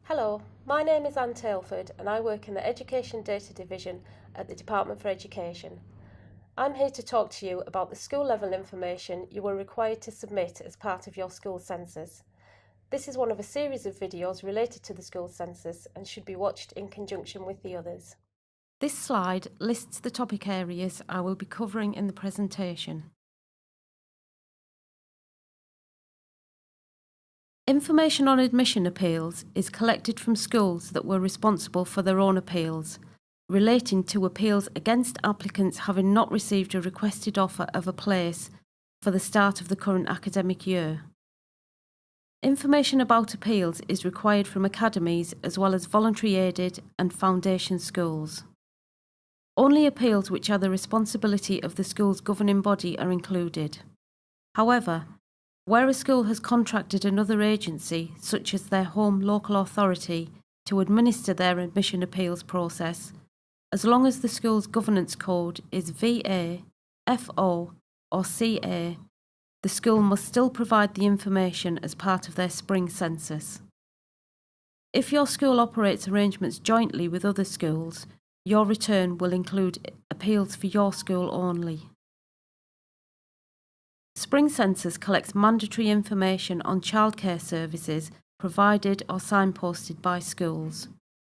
Hello, my name is Anne Tailford and I work in the Education Data Division at the Department for Education. I'm here to talk to you about the school level information you are required to submit as part of your school census. This is one of a series of videos related to the school census and should be watched in conjunction with the others. This slide lists the topic areas I will be covering in the presentation. Information on admission appeals is collected from schools that were responsible for their own appeals, relating to appeals against applicants having not received a requested offer of a place for the start of the current academic year. Information about appeals is required from academies as well as voluntary aided and foundation schools. Only appeals which are the responsibility of the school's governing body are included. However, where a school has contracted another agency, such as their home local authority, to administer their admission appeals process, as long as the school's governance code is VA, FO or CA, the school must still provide the information as part of their spring census. If your school operates arrangements jointly with other schools, your return will include appeals for your school only. Spring Census collects mandatory information on childcare services provided or signposted by schools.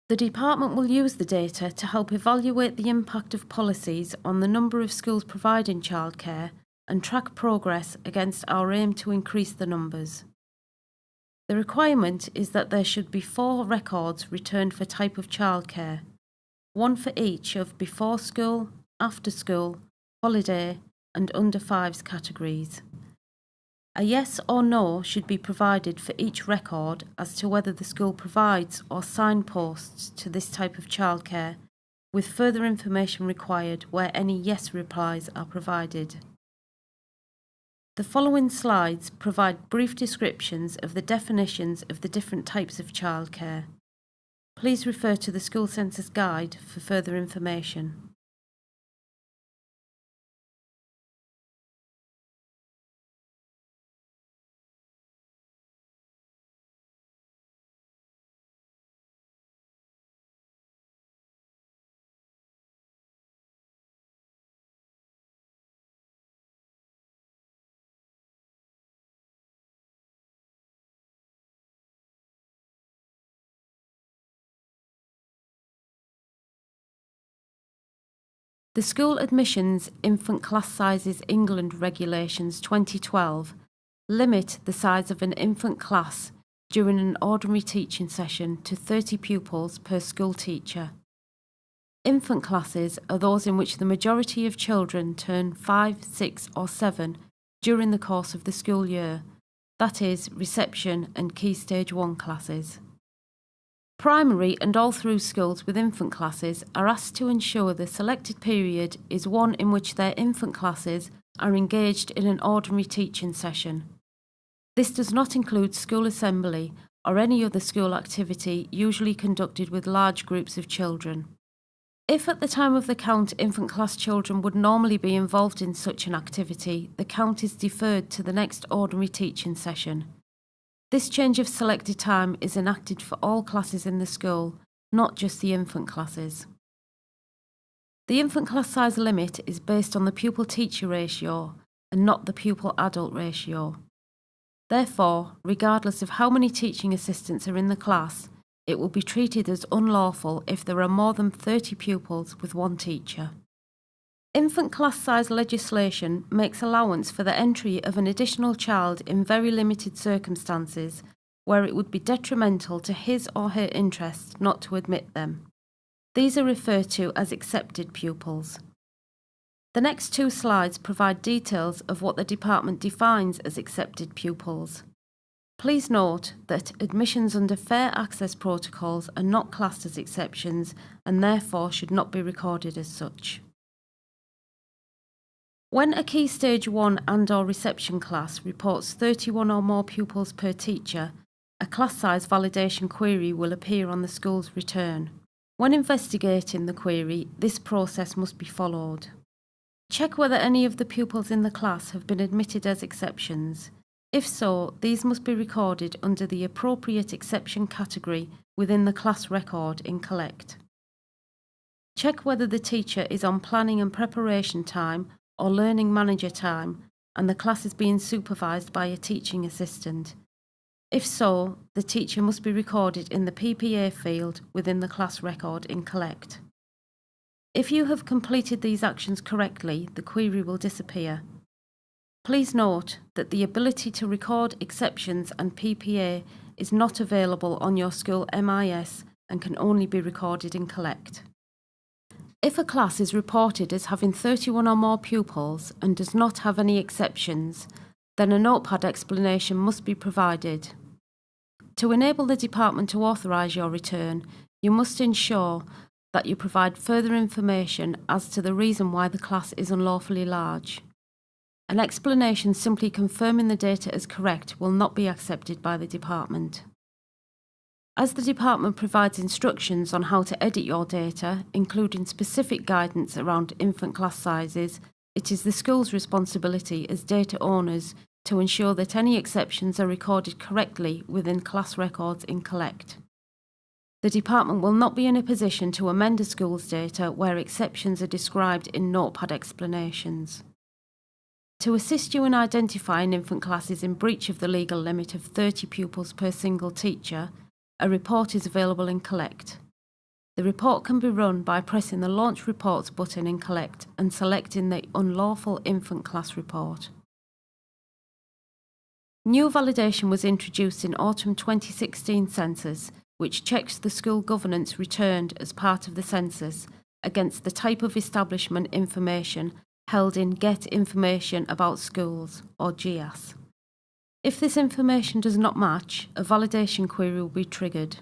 The department will use the data to help evaluate the impact of policies on the number of schools providing childcare and track progress against our aim to increase the numbers. The requirement is that there should be 4 records returned for type of childcare, 1 for each of before school, after school, holiday, and under 5s categories. A yes or no should be provided for each record as to whether the school provides or signposts to this type of childcare, with further information required where any yes replies are provided. The following slides provide brief descriptions of the definitions of the different types of childcare. Please refer to the School Census Guide for further information. The School Admissions Infant Class Sizes England Regulations 2012 limit the size of an infant class during an ordinary teaching session to 30 pupils per school teacher. Infant classes are those in which the majority of children turn 5, 6 or 7 during the course of the school year, that is, reception and Key Stage 1 classes. Primary and all-through schools with infant classes are asked to ensure the selected period is one in which their infant classes are engaged in an ordinary teaching session. This does not include school assembly or any other school activity usually conducted with large groups of children. If at the time of the count infant class children would normally be involved in such an activity, the count is deferred to the next ordinary teaching session. This change of selected time is enacted for all classes in the school, not just the infant classes. The infant class size limit is based on the pupil-teacher ratio and not the pupil-adult ratio. Therefore, regardless of how many teaching assistants are in the class, it will be treated as unlawful if there are more than 30 pupils with one teacher. Infant class size legislation makes allowance for the entry of an additional child in very limited circumstances where it would be detrimental to his or her interests not to admit them. These are referred to as accepted pupils. The next 2 slides provide details of what the department defines as accepted pupils. Please note that admissions under fair access protocols are not classed as exceptions and therefore should not be recorded as such. When a Key Stage 1 and/or reception class reports 31 or more pupils per teacher, a class size validation query will appear on the school's return. When investigating the query, this process must be followed. Check whether any of the pupils in the class have been admitted as exceptions. If so, these must be recorded under the appropriate exception category within the class record in Collect. Check whether the teacher is on planning and preparation time or learning manager time and the class is being supervised by a teaching assistant. If so, the teacher must be recorded in the PPA field within the class record in Collect. If you have completed these actions correctly, the query will disappear. Please note that the ability to record exceptions and PPA is not available on your school MIS and can only be recorded in Collect. If a class is reported as having 31 or more pupils and does not have any exceptions, then a notepad explanation must be provided. To enable the department to authorise your return, you must ensure that you provide further information as to the reason why the class is unlawfully large. An explanation simply confirming the data as correct will not be accepted by the department. As the department provides instructions on how to edit your data, including specific guidance around infant class sizes, it is the school's responsibility as data owners to ensure that any exceptions are recorded correctly within class records in Collect. The department will not be in a position to amend a school's data where exceptions are described in notepad explanations. To assist you in identifying infant classes in breach of the legal limit of 30 pupils per single teacher, a report is available in Collect. The report can be run by pressing the Launch Reports button in Collect and selecting the Unlawful Infant Class report. New validation was introduced in autumn 2016 census, which checks the school governance returned as part of the census against the type of establishment information held in Get Information About Schools, or GIAS. If this information does not match, a validation query will be triggered.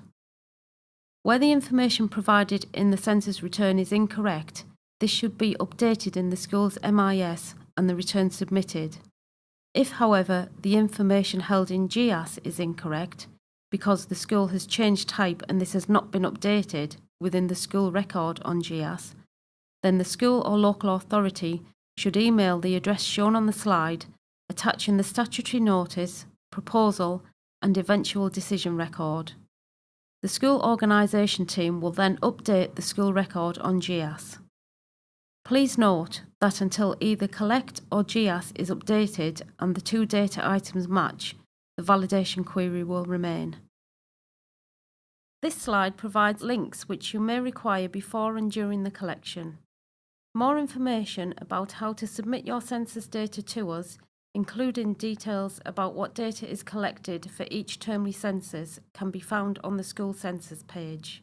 Where the information provided in the census return is incorrect, this should be updated in the school's MIS and the return submitted. If, however, the information held in GIAS is incorrect, because the school has changed type and this has not been updated within the school record on GIAS, then the school or local authority should email the address shown on the slide, attaching the statutory notice, proposal, and eventual decision record. The school organisation team will then update the school record on GIAS. Please note that until either Collect or GIAS is updated and the two data items match, the validation query will remain. This slide provides links which you may require before and during the collection. More information about how to submit your census data to us, including details about what data is collected for each termly census, can be found on the school census page.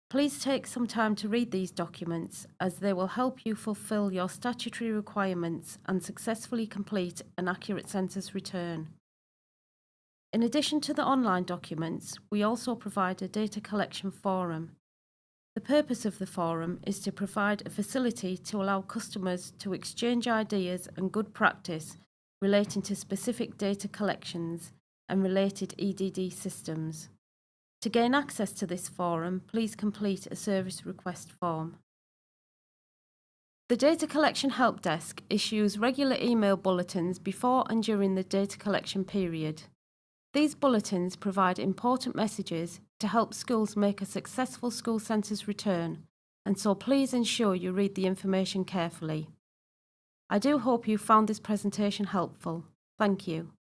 Please take some time to read these documents as they will help you fulfil your statutory requirements and successfully complete an accurate census return. In addition to the online documents, we also provide a data collection forum. The purpose of the forum is to provide a facility to allow customers to exchange ideas and good practice relating to specific data collections and related EDD systems. To gain access to this forum, please complete a service request form. The Data Collection Help Desk issues regular email bulletins before and during the data collection period. These bulletins provide important messages to help schools make a successful school census return, and so please ensure you read the information carefully. I do hope you found this presentation helpful. Thank you.